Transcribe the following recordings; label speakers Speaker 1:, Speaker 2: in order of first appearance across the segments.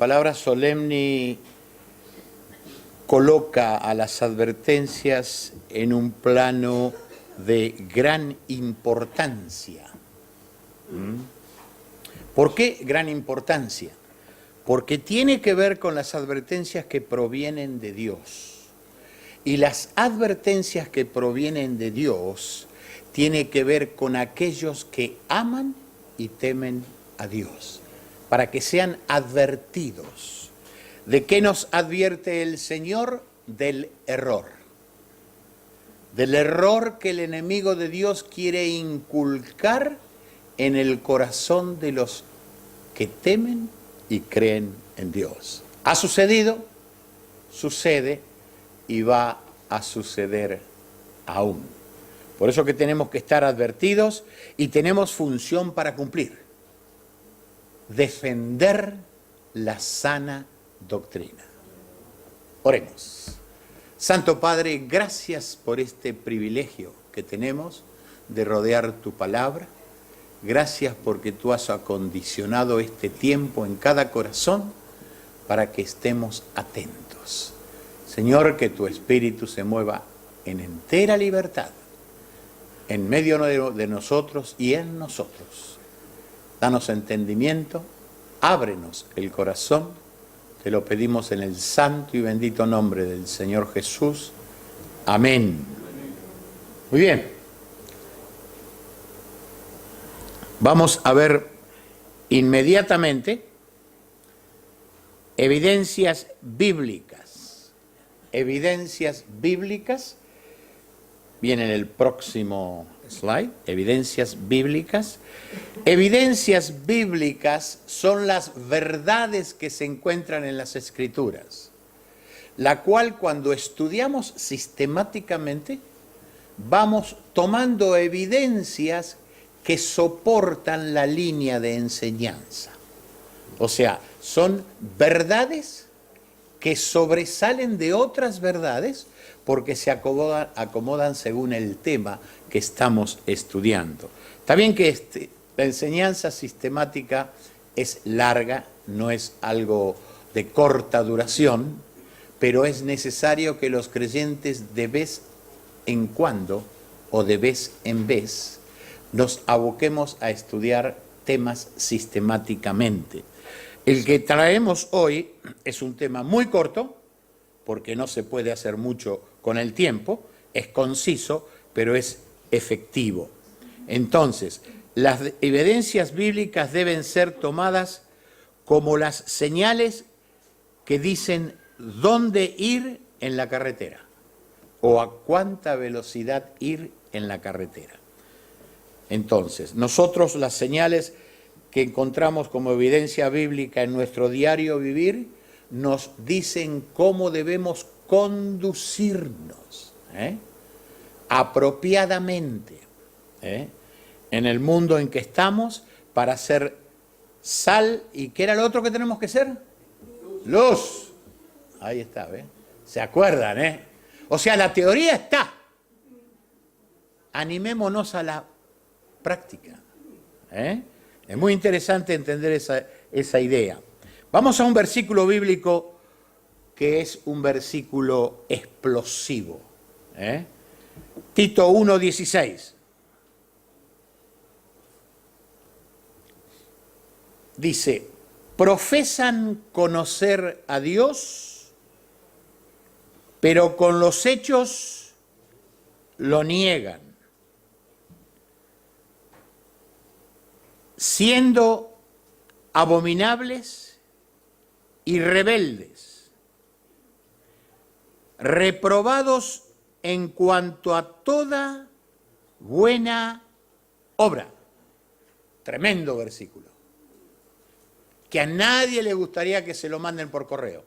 Speaker 1: palabra solemni coloca a las advertencias en un plano de gran importancia. ¿Por qué gran importancia? Porque tiene que ver con las advertencias que provienen de Dios. Y las advertencias que provienen de Dios tienen que ver con aquellos que aman y temen a Dios, para que sean advertidos. ¿De qué nos advierte el Señor? Del error. Del error que el enemigo de Dios quiere inculcar en el corazón de los que temen y creen en Dios. ¿Ha sucedido? Sucede y va a suceder aún. Por eso que tenemos que estar advertidos y tenemos función para cumplir. Defender la sana doctrina. Oremos. Santo Padre, gracias por este privilegio que tenemos de rodear tu palabra. Gracias porque tú has acondicionado este tiempo en cada corazón para que estemos atentos. Señor, que tu espíritu se mueva en entera libertad, en medio de nosotros y en nosotros. Danos entendimiento, ábrenos el corazón, te lo pedimos en el santo y bendito nombre del Señor Jesús. Amén. Muy bien. Vamos a ver inmediatamente evidencias bíblicas. Evidencias bíblicas. Viene en el próximo slide. Evidencias bíblicas. Evidencias bíblicas son las verdades que se encuentran en las Escrituras, la cual cuando estudiamos sistemáticamente vamos tomando evidencias que soportan la línea de enseñanza. O sea, son verdades que sobresalen de otras verdades porque se acomodan según el tema que estamos estudiando. Está bien que la enseñanza sistemática es larga, no es algo de corta duración, pero es necesario que los creyentes de vez en cuando o de vez en vez nos aboquemos a estudiar temas sistemáticamente. El que traemos hoy es un tema muy corto, porque no se puede hacer mucho con el tiempo, es conciso, pero es efectivo. Entonces, las evidencias bíblicas deben ser tomadas como las señales que dicen dónde ir en la carretera o a cuánta velocidad ir en la carretera. Entonces, nosotros las señales que encontramos como evidencia bíblica en nuestro diario vivir nos dicen cómo debemos conducirnos apropiadamente en el mundo en que estamos para ser sal. ¿Y qué era lo otro que tenemos que ser? Luz. Ahí está, ¿ves? ¿Se acuerdan, O sea, la teoría está. Animémonos a la práctica. Es muy interesante entender esa idea. Vamos a un versículo bíblico que es un versículo explosivo. Tito 1:16. Dice, profesan conocer a Dios, pero con los hechos lo niegan, siendo abominables y rebeldes, reprobados en cuanto a toda buena obra. Tremendo versículo. Que a nadie le gustaría que se lo manden por correo,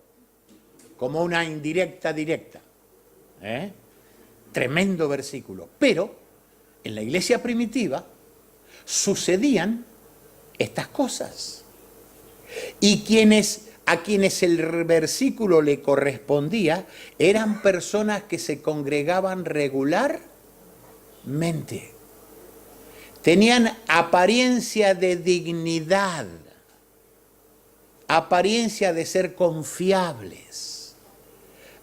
Speaker 1: como una indirecta directa. Tremendo versículo. Pero en la iglesia primitiva sucedían estas cosas. Y a quienes el versículo le correspondía eran personas que se congregaban regularmente. Tenían apariencia de dignidad. apariencia de ser confiables,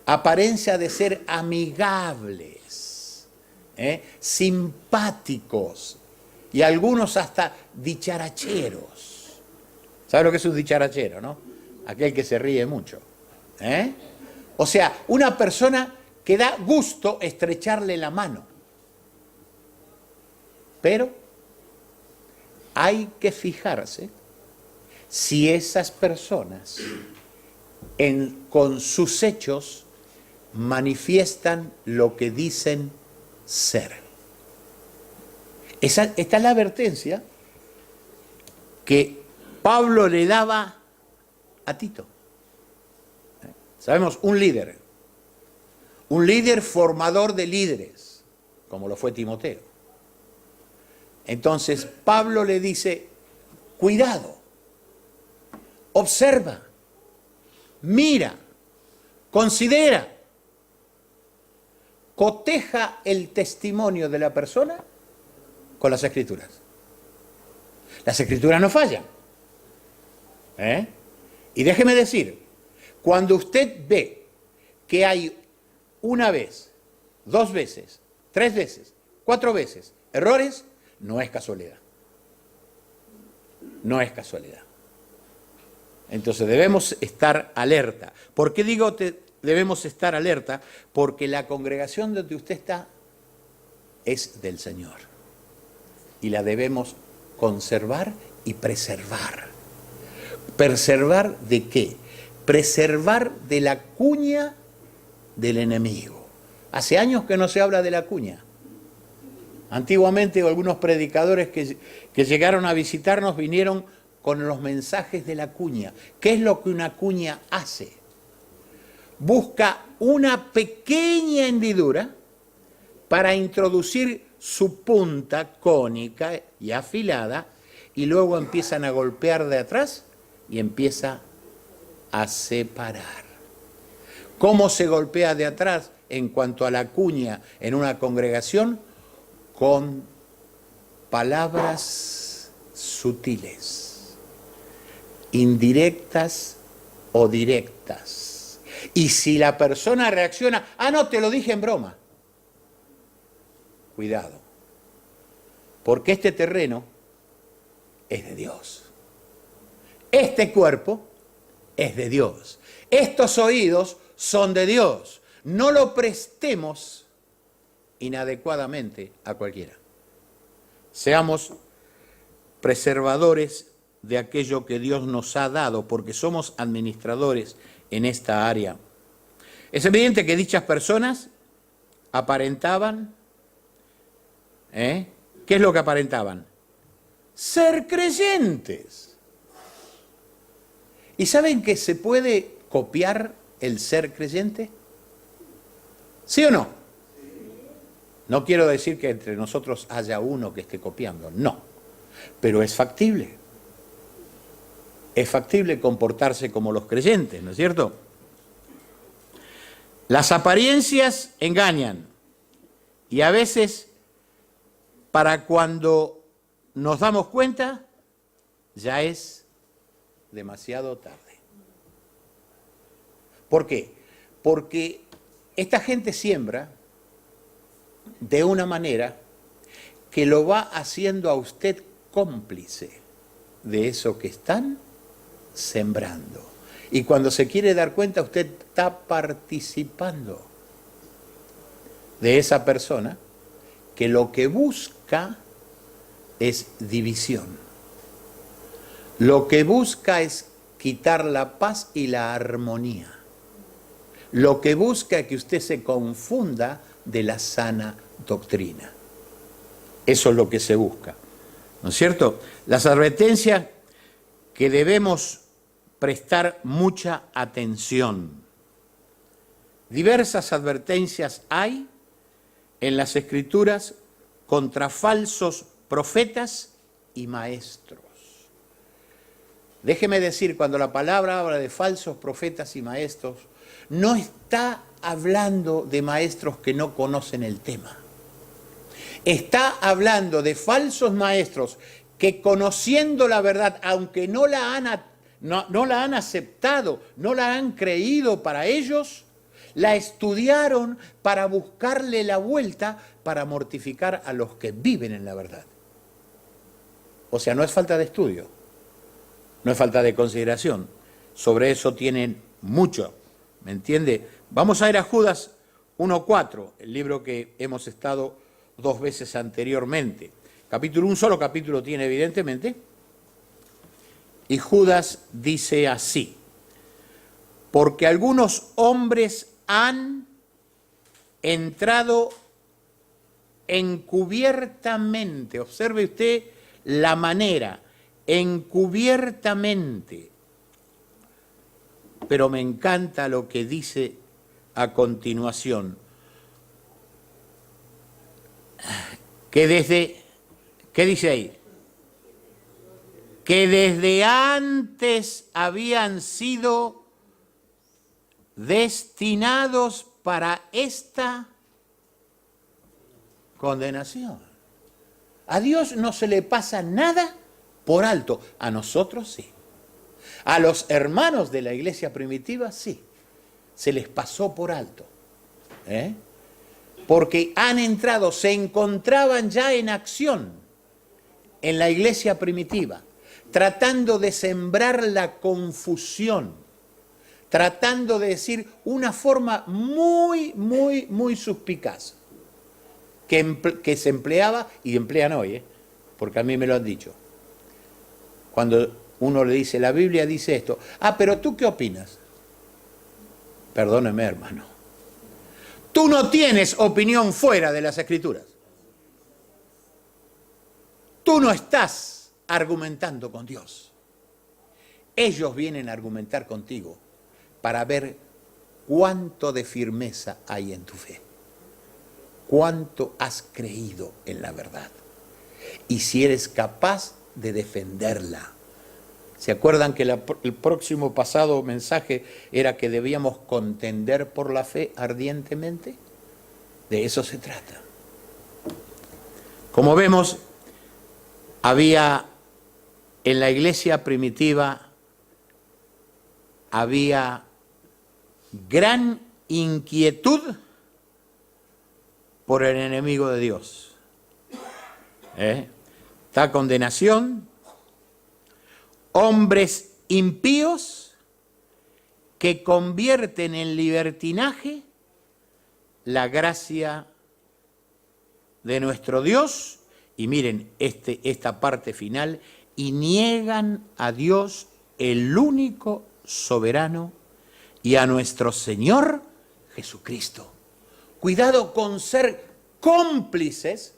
Speaker 1: apariencia de ser amigables, simpáticos y algunos hasta dicharacheros. ¿Sabe lo que es un dicharachero, no? Aquel que se ríe mucho. O sea, una persona que da gusto estrecharle la mano. Pero hay que fijarse si esas personas con sus hechos manifiestan lo que dicen ser. Esta es la advertencia que Pablo le daba a Tito. Sabemos, un líder formador de líderes, como lo fue Timoteo. Entonces Pablo le dice, cuidado, observa, mira, considera, coteja el testimonio de la persona con las Escrituras. Las Escrituras no fallan. Y déjeme decir, cuando usted ve que hay una vez, 2 veces, 3 veces, 4 veces errores, no es casualidad. No es casualidad. Entonces debemos estar alerta. ¿Por qué digo debemos estar alerta? Porque la congregación donde usted está es del Señor. Y la debemos conservar y preservar. ¿Preservar de qué? Preservar de la cuña del enemigo. Hace años que no se habla de la cuña. Antiguamente algunos predicadores que llegaron a visitarnos vinieron con los mensajes de la cuña. ¿Qué es lo que una cuña hace? Busca una pequeña hendidura para introducir su punta cónica y afilada y luego empiezan a golpear de atrás y empieza a separar. ¿Cómo se golpea de atrás en cuanto a la cuña en una congregación? Con palabras sutiles, indirectas o directas. Y si la persona reacciona, no, te lo dije en broma. Cuidado, porque este terreno es de Dios. Este cuerpo es de Dios. Estos oídos son de Dios. No lo prestemos inadecuadamente a cualquiera. Seamos preservadores de aquello que Dios nos ha dado, porque somos administradores en esta área. Es evidente que dichas personas aparentaban, ¿qué es lo que aparentaban? Ser creyentes. ¿Y saben que se puede copiar el ser creyente? ¿Sí o no? No quiero decir que entre nosotros haya uno que esté copiando, no. Pero es factible. Es factible comportarse como los creyentes, ¿no es cierto? Las apariencias engañan. Y a veces, para cuando nos damos cuenta, ya es demasiado tarde. ¿Por qué? Porque esta gente siembra de una manera que lo va haciendo a usted cómplice de eso que están sembrando. Y cuando se quiere dar cuenta, usted está participando de esa persona que lo que busca es división. Lo que busca es quitar la paz y la armonía. Lo que busca es que usted se confunda de la sana doctrina. Eso es lo que se busca, ¿no es cierto? Las advertencias que debemos prestar mucha atención. Diversas advertencias hay en las Escrituras contra falsos profetas y maestros. Déjeme decir, cuando la palabra habla de falsos profetas y maestros, no está hablando de maestros que no conocen el tema. Está hablando de falsos maestros que, conociendo la verdad, aunque no la no la han aceptado, no la han creído para ellos, la estudiaron para buscarle la vuelta para mortificar a los que viven en la verdad. O sea, no es falta de estudio, no es falta de consideración. Sobre eso tienen mucho, ¿me entiende? Vamos a ir a Judas 1:4, el libro que hemos estado 2 veces anteriormente. Un solo capítulo tiene evidentemente. Y Judas dice así: porque algunos hombres han entrado encubiertamente, observe usted la manera, encubiertamente. Pero me encanta lo que dice a continuación, que desde, ¿qué dice ahí? Que desde antes habían sido destinados para esta condenación. A Dios no se le pasa nada por alto, a nosotros sí. A los hermanos de la iglesia primitiva sí, se les pasó por alto. Porque han entrado, se encontraban ya en acción en la iglesia primitiva, tratando de sembrar la confusión, tratando de decir una forma muy, muy, muy suspicaz, que se empleaba y emplean hoy, porque a mí me lo han dicho. Cuando uno le dice, la Biblia dice esto, pero ¿tú qué opinas? Perdóneme, hermano. Tú no tienes opinión fuera de las Escrituras. Tú no estás argumentando con Dios. Ellos vienen a argumentar contigo para ver cuánto de firmeza hay en tu fe, cuánto has creído en la verdad y si eres capaz de defenderla. ¿Se acuerdan que el próximo pasado mensaje era que debíamos contender por la fe ardientemente? De eso se trata. Como vemos, había en la iglesia primitiva, había gran inquietud por el enemigo de Dios. Está condenación, hombres impíos que convierten en libertinaje la gracia de nuestro Dios, y miren esta parte final, y niegan a Dios el único soberano y a nuestro Señor Jesucristo. Cuidado con ser cómplices,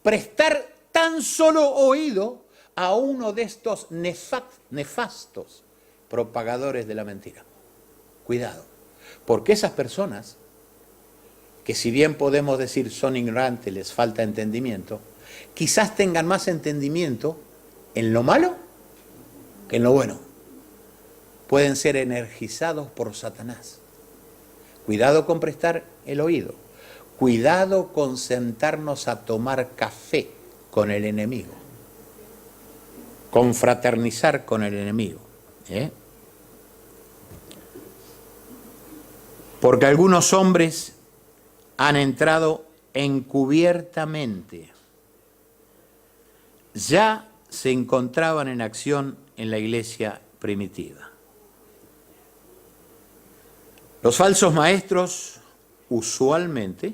Speaker 1: prestar tan solo oído a uno de estos nefastos propagadores de la mentira. Cuidado, porque esas personas, que si bien podemos decir son ignorantes, les falta entendimiento, quizás tengan más entendimiento en lo malo que en lo bueno. Pueden ser energizados por Satanás. Cuidado con prestar el oído. Cuidado con sentarnos a tomar café con el enemigo. Confraternizar con el enemigo. Porque algunos hombres han entrado encubiertamente. Ya se encontraban en acción en la iglesia primitiva. Los falsos maestros usualmente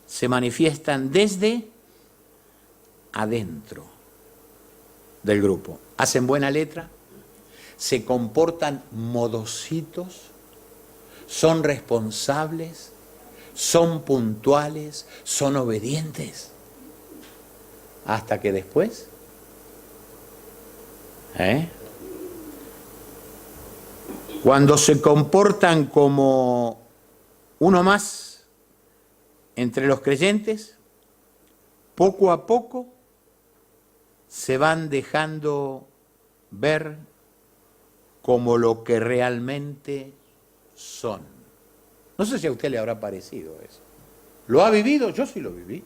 Speaker 1: se manifiestan desde adentro del grupo. Hacen buena letra, se comportan modositos, son responsables, son puntuales, son obedientes. Hasta que después, cuando se comportan como uno más entre los creyentes, poco a poco se van dejando ver como lo que realmente son. No sé si a usted le habrá parecido eso. ¿Lo ha vivido? Yo sí lo viví.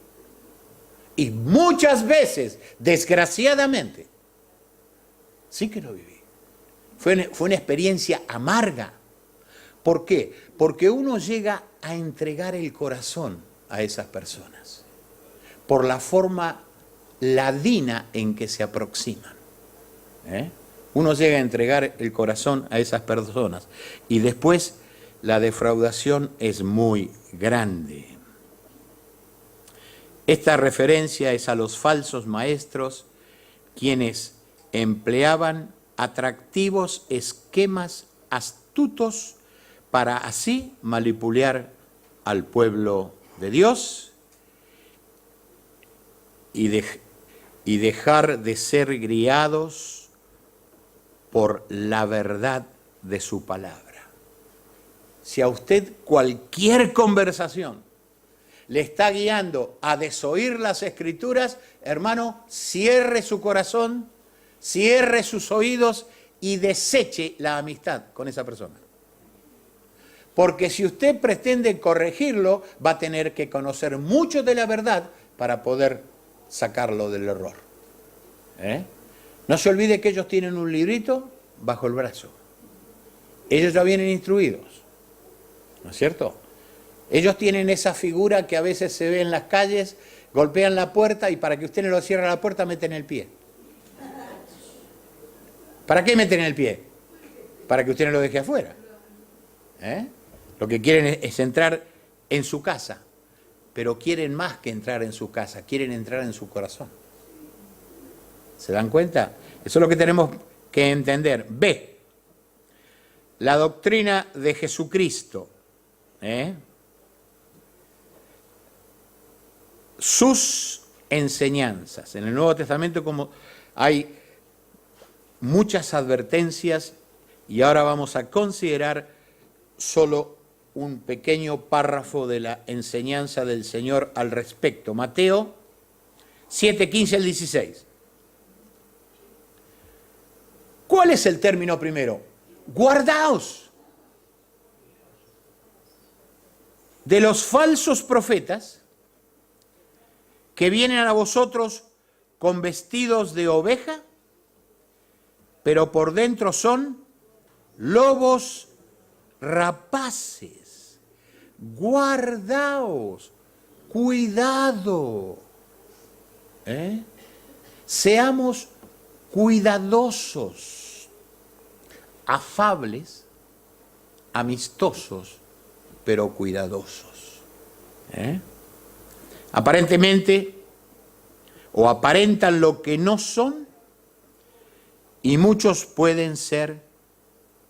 Speaker 1: Y muchas veces, desgraciadamente, sí que lo viví. Fue una experiencia amarga. ¿Por qué? Porque uno llega a entregar el corazón a esas personas por la forma ladina en que se aproximan. Uno llega a entregar el corazón a esas personas y después la defraudación es muy grande. Esta referencia es a los falsos maestros, quienes empleaban atractivos esquemas astutos para así manipular al pueblo de Dios y dejar de ser guiados por la verdad de su palabra. Si a usted cualquier conversación le está guiando a desoír las Escrituras, hermano, cierre su corazón, cierre sus oídos y deseche la amistad con esa persona. Porque si usted pretende corregirlo, va a tener que conocer mucho de la verdad para poder sacarlo del error. No se olvide que ellos tienen un librito bajo el brazo. Ellos ya vienen instruidos, ¿no es cierto? Ellos tienen esa figura que a veces se ve en las calles, golpean la puerta y para que usted no lo cierre la puerta meten el pie. ¿Para qué meten el pie? Para que usted no lo deje afuera. Lo que quieren es entrar en su casa, pero quieren más que entrar en su casa, quieren entrar en su corazón. ¿Se dan cuenta? Eso es lo que tenemos que entender. B, la doctrina de Jesucristo. Sus enseñanzas. En el Nuevo Testamento como hay muchas advertencias y ahora vamos a considerar solo un pequeño párrafo de la enseñanza del Señor al respecto. Mateo 7, 15 al 16. ¿Cuál es el término primero? Guardaos de los falsos profetas que vienen a vosotros con vestidos de oveja, pero por dentro son lobos rapaces. Guardaos, cuidado. Seamos cuidadosos, afables, amistosos, pero cuidadosos. Aparentemente, o aparentan lo que no son, y muchos pueden ser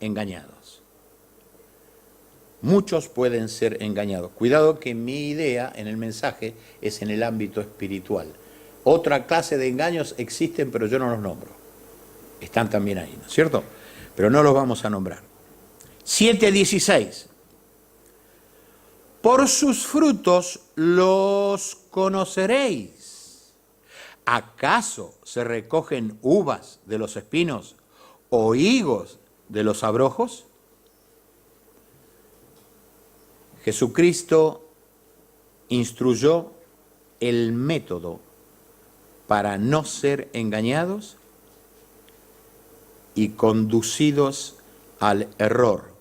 Speaker 1: engañados. Muchos pueden ser engañados. Cuidado que mi idea en el mensaje es en el ámbito espiritual. Otra clase de engaños existen, pero yo no los nombro. Están también ahí, ¿no es cierto? Pero no los vamos a nombrar. 7:16. Por sus frutos los conoceréis. ¿Acaso se recogen uvas de los espinos o higos de los abrojos? Jesucristo instruyó el método para no ser engañados y conducidos al error.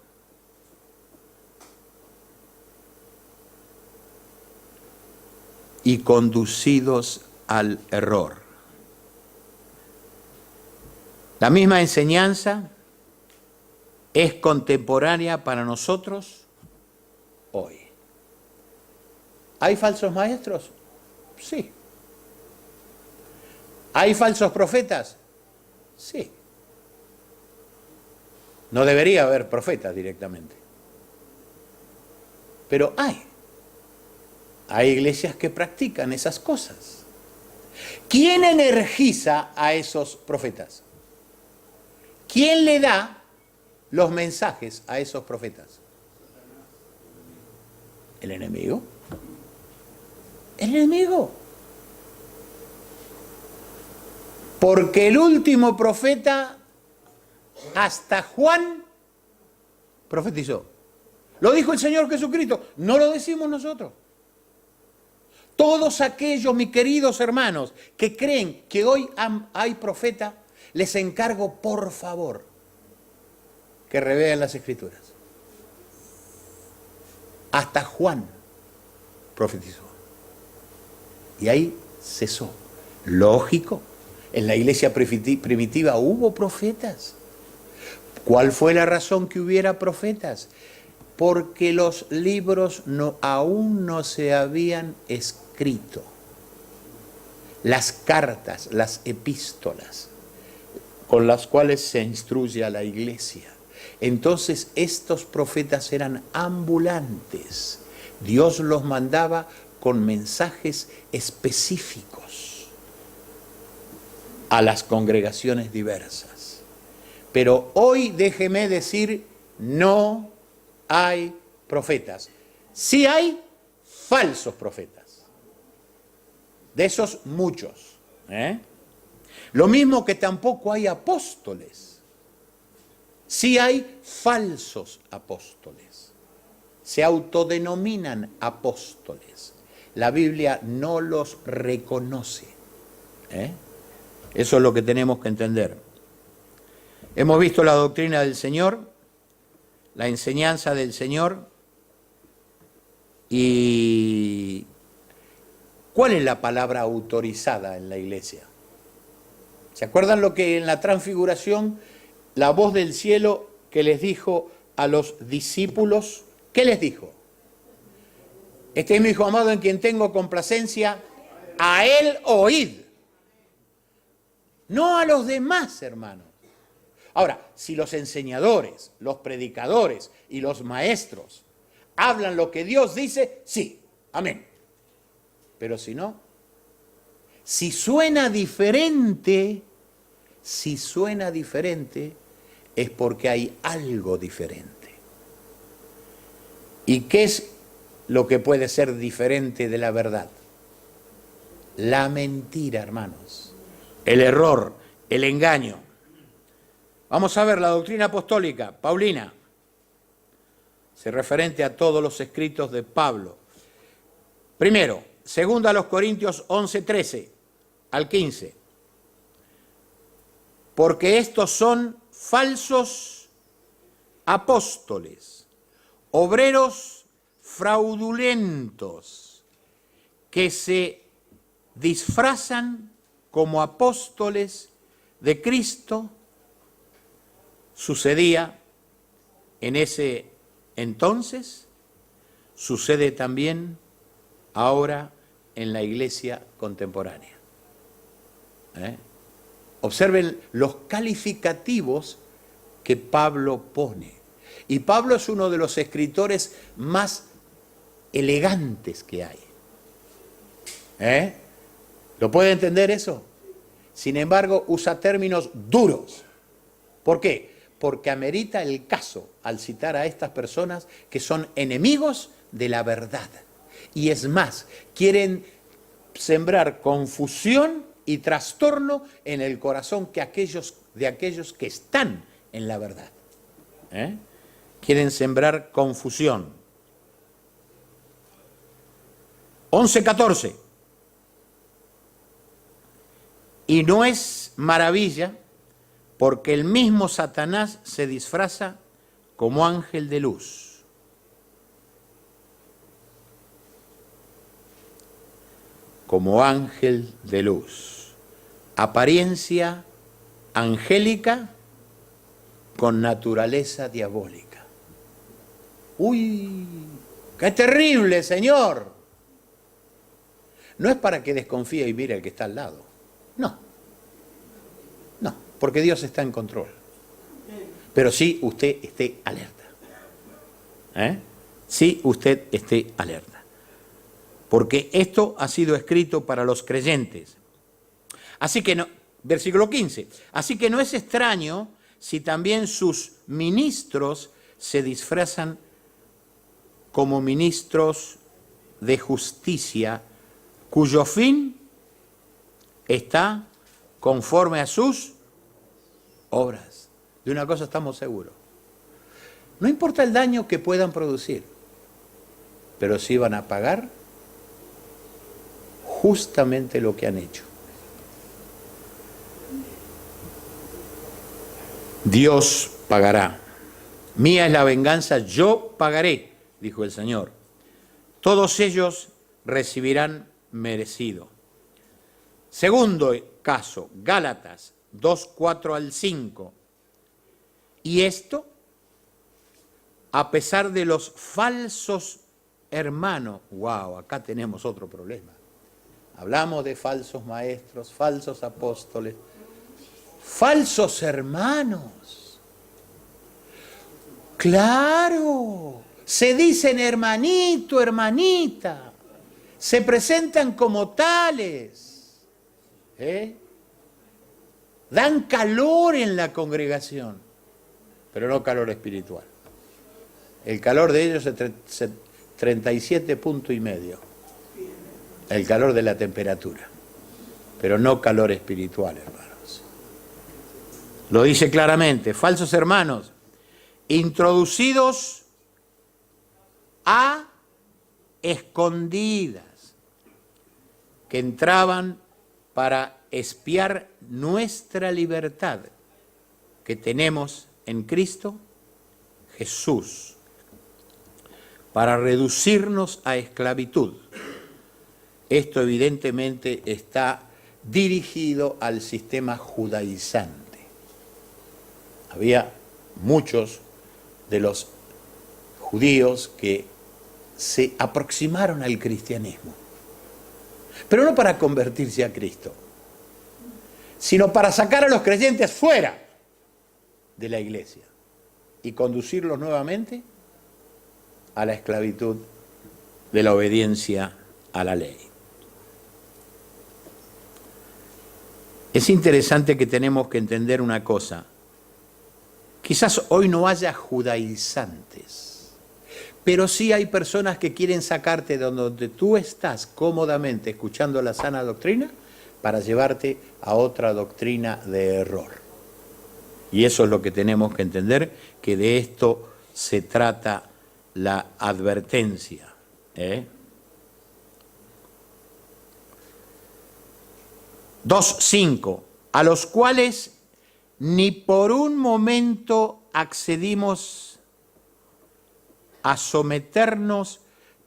Speaker 1: Y conducidos al error. La misma enseñanza es contemporánea para nosotros hoy. ¿Hay falsos maestros? Sí. ¿Hay falsos profetas? Sí. No debería haber profetas directamente. Pero hay. Hay iglesias que practican esas cosas. ¿Quién energiza a esos profetas? ¿Quién le da los mensajes a esos profetas? ¿El enemigo? El enemigo. Porque el último profeta, hasta Juan, profetizó. Lo dijo el Señor Jesucristo, no lo decimos nosotros. Todos aquellos, mis queridos hermanos, que creen que hoy hay profeta, les encargo, por favor, que revelan las Escrituras. Hasta Juan profetizó. Y ahí cesó. Lógico, en la iglesia primitiva hubo profetas. ¿Cuál fue la razón que hubiera profetas? Porque los libros aún no se habían escrito. Las cartas, las epístolas, con las cuales se instruye a la iglesia. Entonces estos profetas eran ambulantes. Dios los mandaba con mensajes específicos a las congregaciones diversas. Pero hoy déjeme decir, no hay profetas. Sí hay falsos profetas. De esos muchos. Lo mismo que tampoco hay apóstoles. Sí hay falsos apóstoles. Se autodenominan apóstoles. La Biblia no los reconoce. Eso es lo que tenemos que entender. Hemos visto la doctrina del Señor, la enseñanza del Señor, y ¿cuál es la palabra autorizada en la iglesia? ¿Se acuerdan lo que en la transfiguración, la voz del cielo que les dijo a los discípulos? ¿Qué les dijo? Este es mi Hijo amado en quien tengo complacencia, a él oíd. No a los demás, hermanos. Ahora, si los enseñadores, los predicadores y los maestros hablan lo que Dios dice, sí, amén. Pero si no, si suena diferente, es porque hay algo diferente. ¿Y qué es lo que puede ser diferente de la verdad? La mentira, hermanos. El error, el engaño. Vamos a ver la doctrina apostólica, Paulina. Se referente a todos los escritos de Pablo. Primero, segunda a los Corintios 11:13 al 15. Porque estos son falsos apóstoles, obreros fraudulentos, que se disfrazan como apóstoles de Cristo. Sucedía en ese entonces, sucede también ahora en la iglesia contemporánea. Observen los calificativos que Pablo pone. Y Pablo es uno de los escritores más elegantes que hay. ¿Lo puede entender eso? Sin embargo, usa términos duros. ¿Por qué? Porque amerita el caso al citar a estas personas que son enemigos de la verdad. Y es más, quieren sembrar confusión y trastorno en el corazón de aquellos que están en la verdad. Quieren sembrar confusión. 11:14. Y no es maravilla, porque el mismo Satanás se disfraza como ángel de luz. Como ángel de luz. Apariencia angélica con naturaleza diabólica. ¡Uy! ¡Qué terrible, Señor! No es para que desconfíe y mire al que está al lado. No. No, porque Dios está en control. Pero sí usted esté alerta. Sí usted esté alerta. Porque esto ha sido escrito para los creyentes. Así que no, versículo 15. Así que no es extraño si también sus ministros se disfrazan como ministros de justicia, cuyo fin está conforme a sus obras. De una cosa estamos seguros. No importa el daño que puedan producir, pero sí van a pagar justamente lo que han hecho. Dios pagará. Mía es la venganza, yo pagaré, dijo el Señor. Todos ellos recibirán merecido. Segundo caso, Gálatas 2, 4 al 5. Y esto, a pesar de los falsos hermanos, wow, acá tenemos otro problema. Hablamos de falsos maestros, falsos apóstoles, falsos hermanos. Claro, se dicen hermanito, hermanita, se presentan como tales, dan calor en la congregación, pero no calor espiritual. El calor de ellos es 37 puntos y medio, el calor de la temperatura, pero no calor espiritual, hermanos. Lo dice claramente, falsos hermanos, introducidos a escondidas, que entraban para espiar nuestra libertad que tenemos en Cristo Jesús, para reducirnos a esclavitud. Esto evidentemente está dirigido al sistema judaizante. Había muchos de los judíos que se aproximaron al cristianismo, pero no para convertirse a Cristo, sino para sacar a los creyentes fuera de la iglesia y conducirlos nuevamente a la esclavitud de la obediencia a la ley. Es interesante que tenemos que entender una cosa. Quizás hoy no haya judaizantes, pero sí hay personas que quieren sacarte de donde tú estás cómodamente escuchando la sana doctrina para llevarte a otra doctrina de error. Y eso es lo que tenemos que entender, que de esto se trata la advertencia. 2:5, a los cuales ni por un momento accedimos a someternos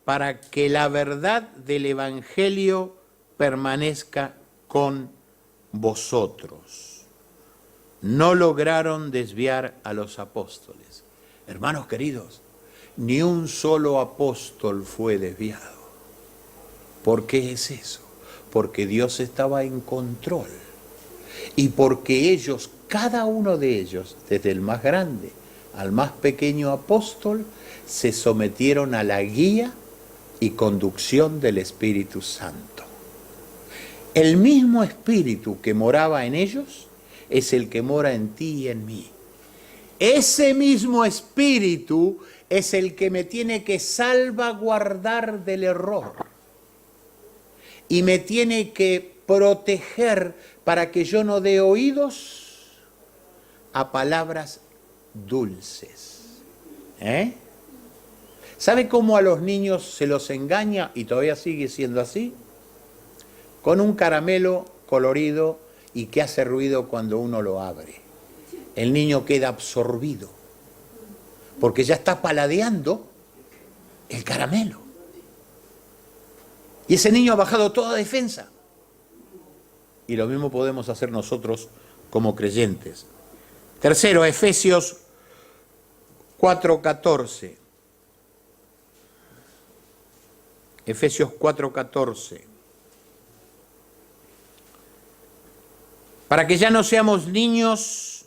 Speaker 1: para que la verdad del Evangelio permanezca con vosotros. No lograron desviar a los apóstoles. Hermanos queridos, ni un solo apóstol fue desviado. ¿Por qué es eso? Porque Dios estaba en control y porque ellos, cada uno de ellos, desde el más grande al más pequeño apóstol, se sometieron a la guía y conducción del Espíritu Santo. El mismo Espíritu que moraba en ellos es el que mora en ti y en mí. Ese mismo Espíritu es el que me tiene que salvaguardar del error y me tiene que proteger para que yo no dé oídos a palabras dulces. ¿Sabe cómo a los niños se los engaña y todavía sigue siendo así? Con un caramelo colorido y que hace ruido cuando uno lo abre. El niño queda absorbido porque ya está paladeando el caramelo. Y ese niño ha bajado toda defensa. Y lo mismo podemos hacer nosotros como creyentes. Tercero, Efesios 4:14. Efesios 4:14. Para que ya no seamos niños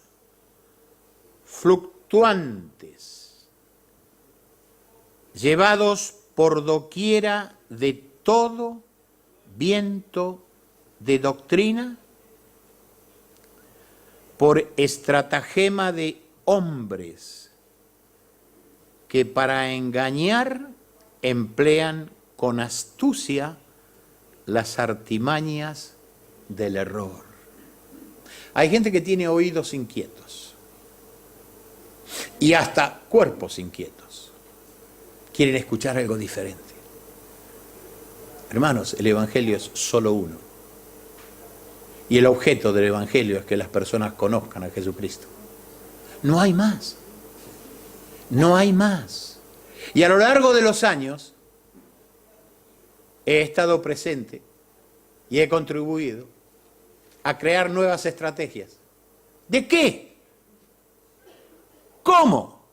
Speaker 1: fluctuantes, llevados por doquiera de todo viento de doctrina, por estratagema de hombres que para engañar emplean con astucia las artimañas del error. Hay gente que tiene oídos inquietos y hasta cuerpos inquietos. Quieren escuchar algo diferente. Hermanos, el Evangelio es solo uno. Y el objeto del Evangelio es que las personas conozcan a Jesucristo. No hay más. No hay más. Y a lo largo de los años he estado presente y he contribuido a crear nuevas estrategias. ¿De qué? ¿Cómo?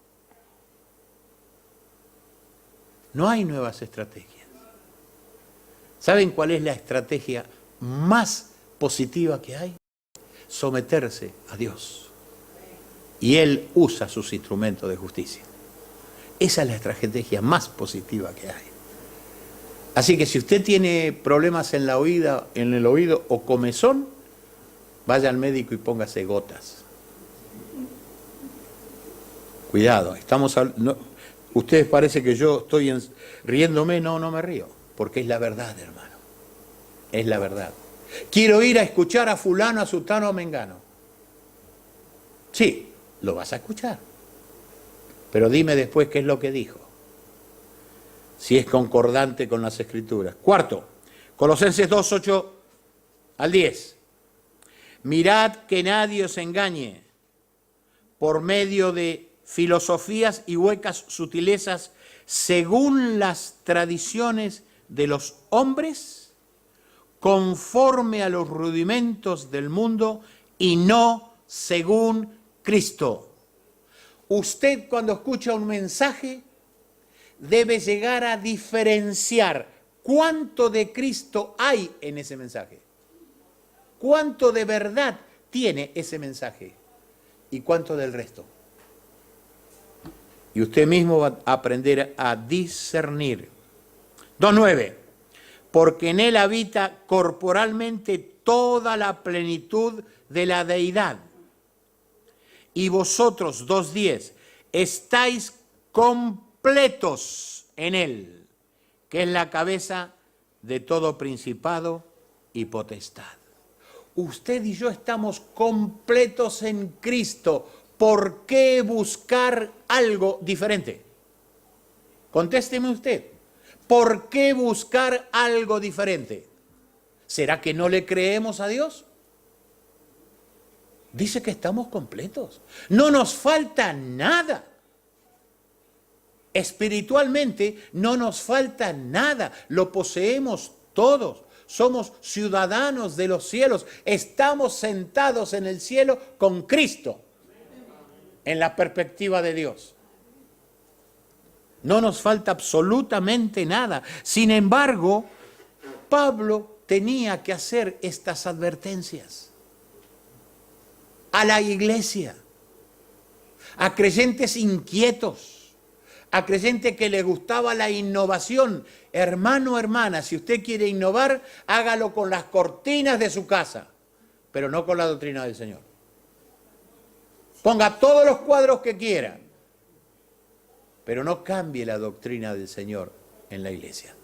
Speaker 1: No hay nuevas estrategias. ¿Saben cuál es la estrategia más positiva que hay? Someterse a Dios. Y Él usa sus instrumentos de justicia. Esa es la estrategia más positiva que hay. Así que si usted tiene problemas en el oído o comezón, vaya al médico y póngase gotas. Cuidado, ustedes parece que yo estoy riéndome, no me río, porque es la verdad, hermano. Es la verdad. Quiero ir a escuchar a fulano, a sutano, a mengano. Sí, lo vas a escuchar. Pero dime después qué es lo que dijo. Si es concordante con las Escrituras. Cuarto, Colosenses 2, 8 al 10. Mirad que nadie os engañe por medio de filosofías y huecas sutilezas según las tradiciones de los hombres, conforme a los rudimentos del mundo y no según Cristo. Usted cuando escucha un mensaje debe llegar a diferenciar cuánto de Cristo hay en ese mensaje, cuánto de verdad tiene ese mensaje y cuánto del resto. Y usted mismo va a aprender a discernir. 2.9. Porque en Él habita corporalmente toda la plenitud de la deidad. Y vosotros, 2.10, estáis completos en Él, que es la cabeza de todo principado y potestad. Usted y yo estamos completos en Cristo. ¿Por qué buscar algo diferente? Contésteme usted. ¿Por qué buscar algo diferente? ¿Será que no le creemos a Dios? Dice que estamos completos. No nos falta nada. Espiritualmente no nos falta nada. Lo poseemos todos. Somos ciudadanos de los cielos. Estamos sentados en el cielo con Cristo. En la perspectiva de Dios. No nos falta absolutamente nada. Sin embargo, Pablo tenía que hacer estas advertencias a la iglesia, a creyentes inquietos, a creyentes que le gustaba la innovación. Hermano, hermana, si usted quiere innovar, hágalo con las cortinas de su casa, pero no con la doctrina del Señor. Ponga todos los cuadros que quiera, pero no cambie la doctrina del Señor en la iglesia.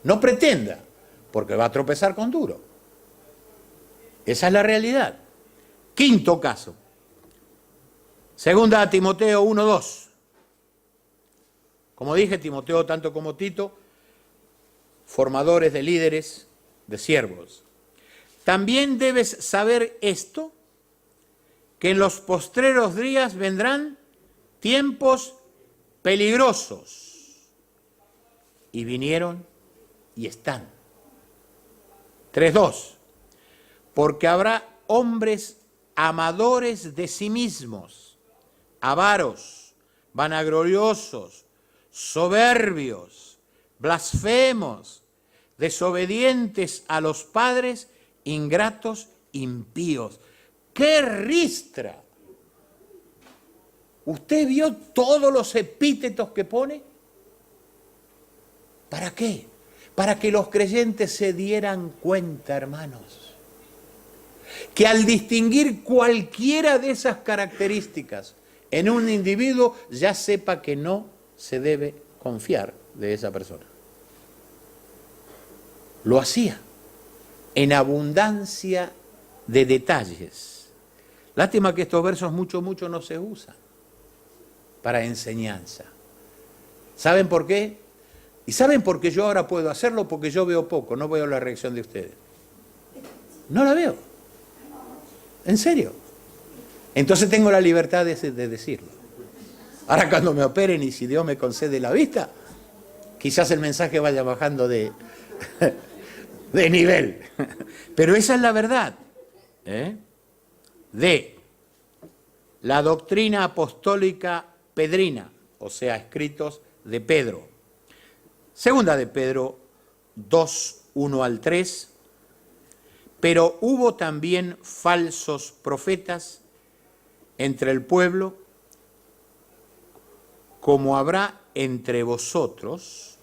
Speaker 1: No pretenda, porque va a tropezar con duro. Esa es la realidad. Quinto caso. Segunda a Timoteo 1:2. Como dije, Timoteo, tanto como Tito, formadores de líderes, de siervos. También debes saber esto, que en los postreros días vendrán tiempos peligrosos. Y vinieron y están. 3.2. Porque habrá hombres amadores de sí mismos, avaros, vanagloriosos, soberbios, blasfemos, desobedientes a los padres, ingratos, impíos. ¡Qué ristra! ¿Usted vio todos los epítetos que pone? ¿Para qué? Para que los creyentes se dieran cuenta, hermanos, que al distinguir cualquiera de esas características en un individuo, ya sepa que no se debe confiar de esa persona. Lo hacía en abundancia de detalles. Lástima que estos versos mucho no se usan para enseñanza. ¿Saben por qué? ¿Y saben por qué yo ahora puedo hacerlo? Porque yo veo poco, no veo la reacción de ustedes. No la veo. En serio. Entonces tengo la libertad de decirlo. Ahora cuando me operen y si Dios me concede la vista, quizás el mensaje vaya bajando de nivel. Pero esa es la verdad, de la doctrina apostólica pedrina, o sea, escritos de Pedro. Segunda de Pedro 2, 1 al 3. Pero hubo también falsos profetas entre el pueblo, como habrá entre vosotros.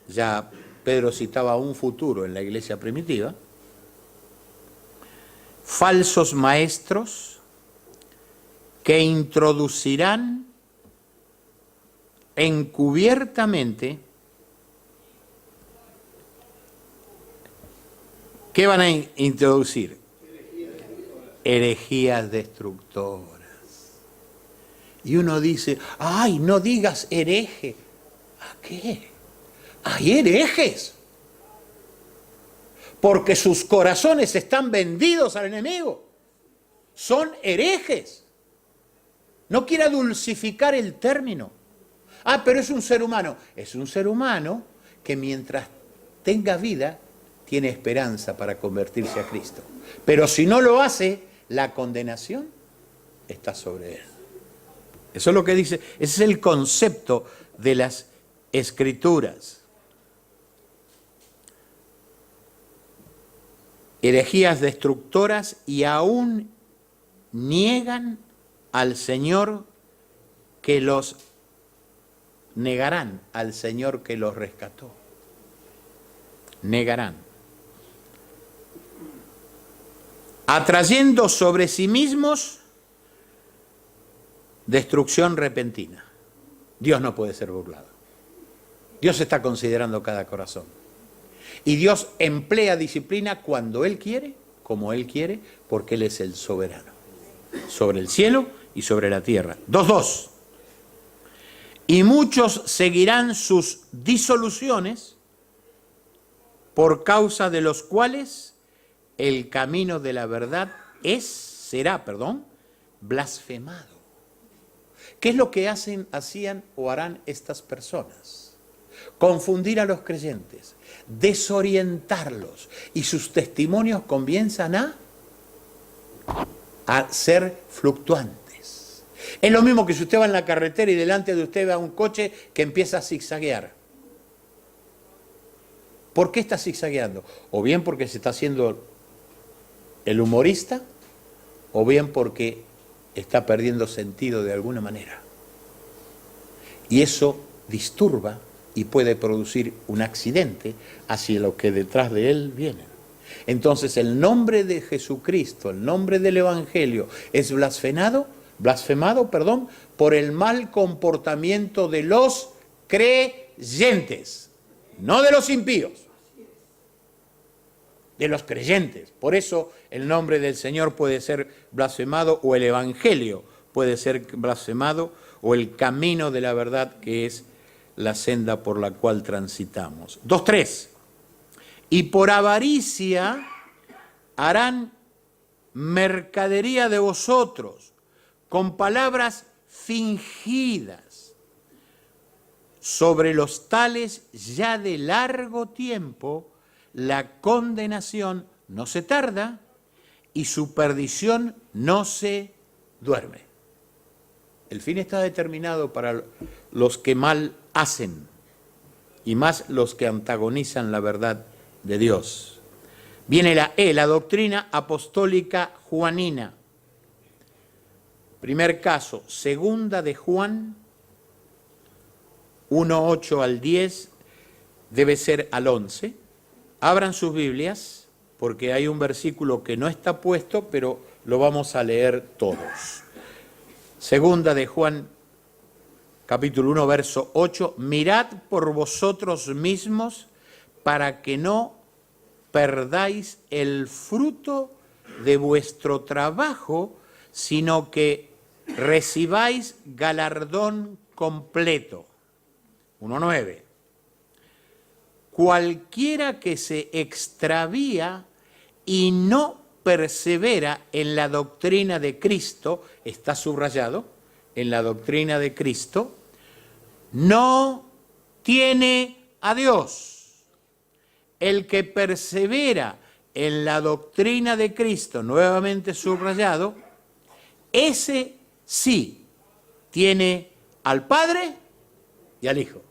Speaker 1: Ya Pedro citaba un futuro en la iglesia primitiva. Falsos maestros que introducirán encubiertamente. ¿Qué van a introducir? Herejías destructoras. Y uno dice, ay, no digas hereje. ¿A qué? Hay herejes. Porque sus corazones están vendidos al enemigo. Son herejes. No quiera dulcificar el término. Ah, pero es un ser humano. Es un ser humano que mientras tenga vida, tiene esperanza para convertirse a Cristo. Pero si no lo hace, la condenación está sobre él. Eso es lo que dice, ese es el concepto de las Escrituras. Herejías destructoras y aún niegan al Señor que los negarán, al Señor que los rescató. Negarán. Atrayendo sobre sí mismos destrucción repentina. Dios no puede ser burlado. Dios está considerando cada corazón. Y Dios emplea disciplina cuando Él quiere, como Él quiere, porque Él es el soberano. Sobre el cielo y sobre la tierra. 2:2. Y muchos seguirán sus disoluciones, por causa de los cuales el camino de la verdad será blasfemado. ¿Qué es lo que hacían o harán estas personas? Confundir a los creyentes, desorientarlos, y sus testimonios comienzan a ser fluctuantes. Es lo mismo que si usted va en la carretera y delante de usted va un coche que empieza a zigzaguear. ¿Por qué está zigzagueando? O bien porque se está haciendo el humorista, o bien porque está perdiendo sentido de alguna manera. Y eso disturba y puede producir un accidente hacia lo que detrás de él viene. Entonces el nombre de Jesucristo, el nombre del Evangelio, es blasfemado por el mal comportamiento de los creyentes, no de los impíos. De los creyentes. Por eso el nombre del Señor puede ser blasfemado, o el Evangelio puede ser blasfemado, o el camino de la verdad, que es la senda por la cual transitamos. 2:3. Y por avaricia harán mercadería de vosotros, con palabras fingidas. Sobre los tales ya de largo tiempo la condenación no se tarda y su perdición no se duerme. El fin está determinado para los que mal hacen, y más los que antagonizan la verdad de Dios. Viene la doctrina apostólica juanina. Primer caso, segunda de Juan 1:8 al 10, debe ser al 11. Abran sus Biblias, porque hay un versículo que no está puesto, pero lo vamos a leer todos. Segunda de Juan, capítulo 1, verso 8. Mirad por vosotros mismos para que no perdáis el fruto de vuestro trabajo, sino que recibáis galardón completo. 1:9. Cualquiera que se extravía y no persevera en la doctrina de Cristo, está subrayado, en la doctrina de Cristo, no tiene a Dios. El que persevera en la doctrina de Cristo, nuevamente subrayado, ese sí tiene al Padre y al Hijo.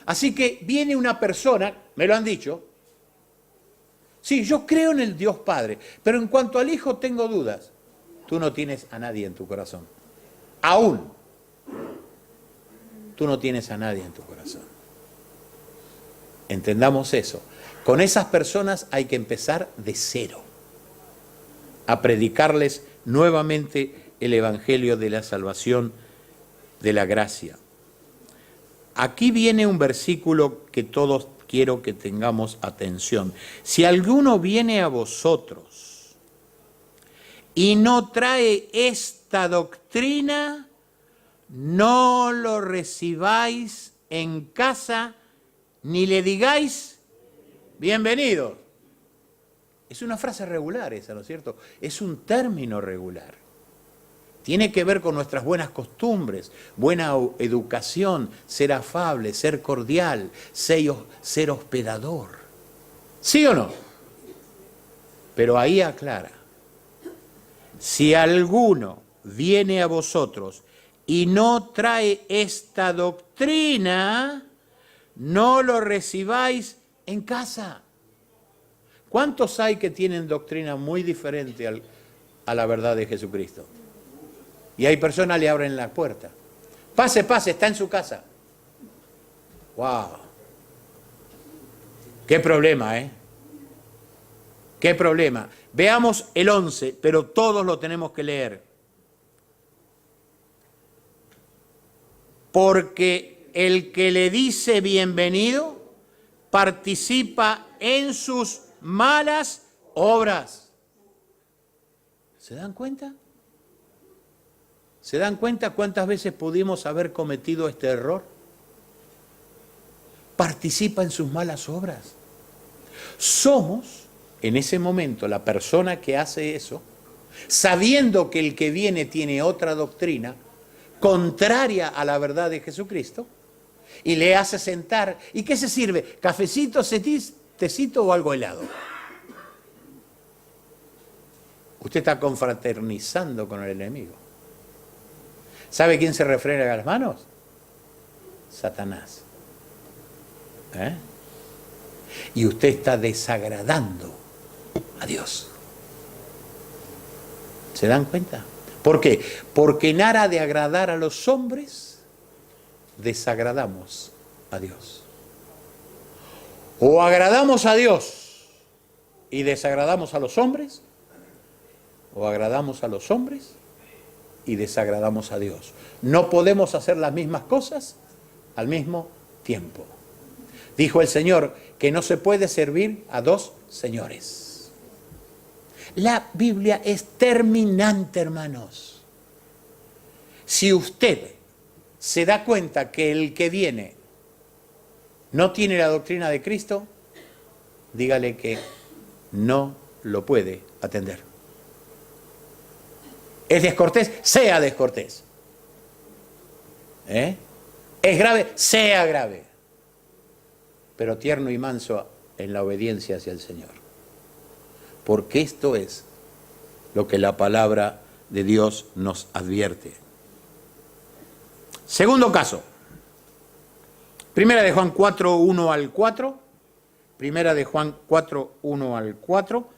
Speaker 1: Así que viene una persona, me lo han dicho, sí, yo creo en el Dios Padre, pero en cuanto al Hijo tengo dudas. Tú no tienes a nadie en tu corazón. Aún, tú no tienes a nadie en tu corazón. Entendamos eso. Con esas personas hay que empezar de cero, a predicarles nuevamente el Evangelio de la salvación, de la gracia. Aquí viene un versículo que todos quiero que tengamos atención. Si alguno viene a vosotros y no trae esta doctrina, no lo recibáis en casa ni le digáis bienvenido. Es una frase regular esa, ¿no es cierto? Es un término regular. Tiene que ver con nuestras buenas costumbres, buena educación, ser afable, ser cordial, ser hospedador. ¿Sí o no? Pero ahí aclara, si alguno viene a vosotros y no trae esta doctrina, no lo recibáis en casa. ¿Cuántos hay que tienen doctrina muy diferente a la verdad de Jesucristo? Y hay personas que le abren la puerta. Pase, pase, está en su casa. ¡Wow! ¡Qué problema, eh! ¡Qué problema! Veamos el 11, pero todos lo tenemos que leer. Porque el que le dice bienvenido participa en sus malas obras. ¿Se dan cuenta? ¿Se dan cuenta cuántas veces pudimos haber cometido este error? Participa en sus malas obras. Somos, en ese momento, la persona que hace eso, sabiendo que el que viene tiene otra doctrina, contraria a la verdad de Jesucristo, y le hace sentar. ¿Y qué se sirve? ¿Cafecito, tecito o algo helado? Usted está confraternizando con el enemigo. ¿Sabe quién se refrega las manos? Satanás. Y usted está desagradando a Dios. ¿Se dan cuenta? ¿Por qué? Porque en aras de agradar a los hombres, desagradamos a Dios. O agradamos a Dios y desagradamos a los hombres, o agradamos a los hombres y desagradamos a Dios. No podemos hacer las mismas cosas al mismo tiempo. Dijo el Señor que no se puede servir a dos señores. La Biblia es terminante, hermanos. Si usted se da cuenta que el que viene no tiene la doctrina de Cristo, dígale que no lo puede atender. ¿Es descortés? Sea descortés. ¿Es grave? Sea grave. Pero tierno y manso en la obediencia hacia el Señor. Porque esto es lo que la palabra de Dios nos advierte. Segundo caso. Primera de Juan 4, 1 al 4. Primera de Juan 4, 1 al 4.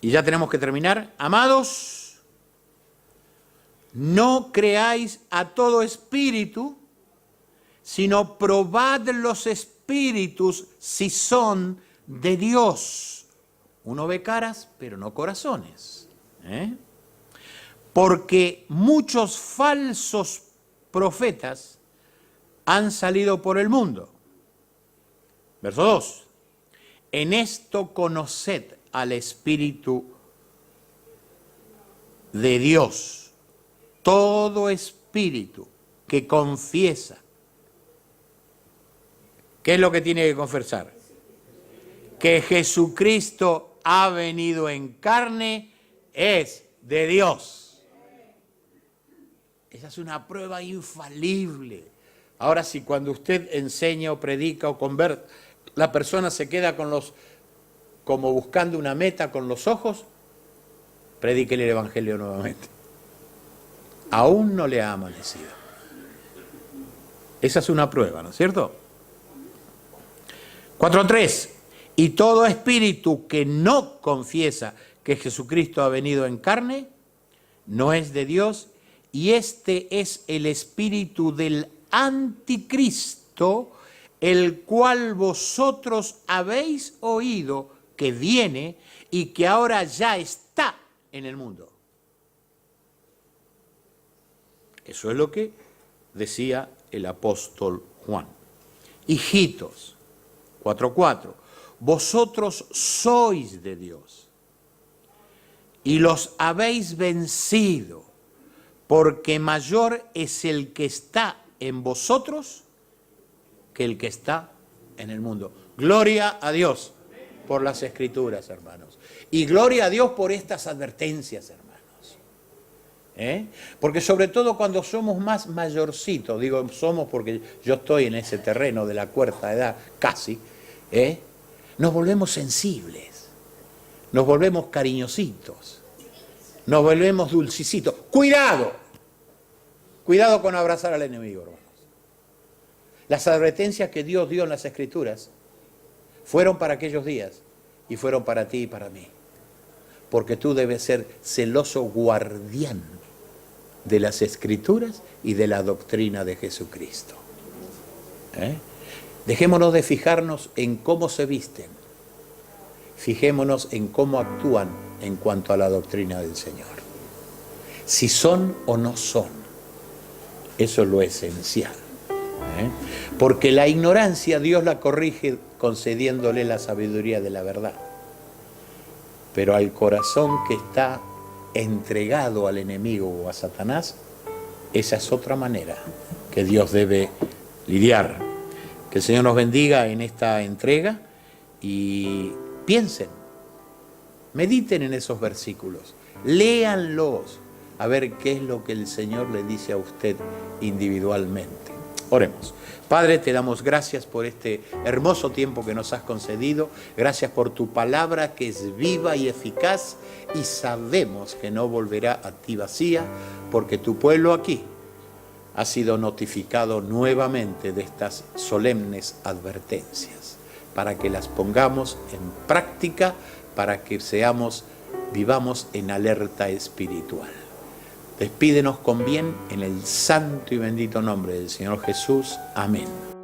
Speaker 1: Y ya tenemos que terminar. Amados, no creáis a todo espíritu, sino probad los espíritus si son de Dios. Uno ve caras, pero no corazones. Porque muchos falsos profetas han salido por el mundo. Verso 2. En esto conoced al Espíritu de Dios. Todo espíritu que confiesa. ¿Qué es lo que tiene que confesar? Que Jesucristo ha venido en carne, es de Dios. Esa es una prueba infalible. Ahora, si cuando usted enseña o predica o conversa, la persona se queda como buscando una meta con los ojos, predíquele el Evangelio nuevamente. Aún no le ha amanecido. Esa es una prueba, ¿no es cierto? 4.3. Y todo espíritu que no confiesa que Jesucristo ha venido en carne, no es de Dios, y este es el espíritu del anticristo, el cual vosotros habéis oído que viene y que ahora ya está en el mundo. Eso es lo que decía el apóstol Juan. Hijitos, 4.4, vosotros sois de Dios y los habéis vencido, porque mayor es el que está en vosotros que el que está en el mundo. Gloria a Dios por las Escrituras, hermanos. Y gloria a Dios por estas advertencias, hermanos. Porque sobre todo cuando somos más mayorcitos, digo somos porque yo estoy en ese terreno de la cuarta edad casi, nos volvemos sensibles, nos volvemos cariñositos, nos volvemos dulcicitos. ¡Cuidado! Cuidado con abrazar al enemigo, hermanos. Las advertencias que Dios dio en las Escrituras fueron para aquellos días y fueron para ti y para mí. Porque tú debes ser celoso guardián de las Escrituras y de la doctrina de Jesucristo. Dejémonos de fijarnos en cómo se visten. Fijémonos en cómo actúan en cuanto a la doctrina del Señor. Si son o no son. Eso es lo esencial. Porque la ignorancia Dios la corrige concediéndole la sabiduría de la verdad. Pero al corazón que está entregado al enemigo o a Satanás, esa es otra manera que Dios debe lidiar. Que el Señor nos bendiga en esta entrega y piensen, mediten en esos versículos, léanlos, a ver qué es lo que el Señor le dice a usted individualmente. Oremos. Padre, te damos gracias por este hermoso tiempo que nos has concedido. Gracias por tu palabra que es viva y eficaz y sabemos que no volverá a ti vacía porque tu pueblo aquí ha sido notificado nuevamente de estas solemnes advertencias para que las pongamos en práctica, para que vivamos en alerta espiritual. Despídenos con bien en el santo y bendito nombre del Señor Jesús. Amén.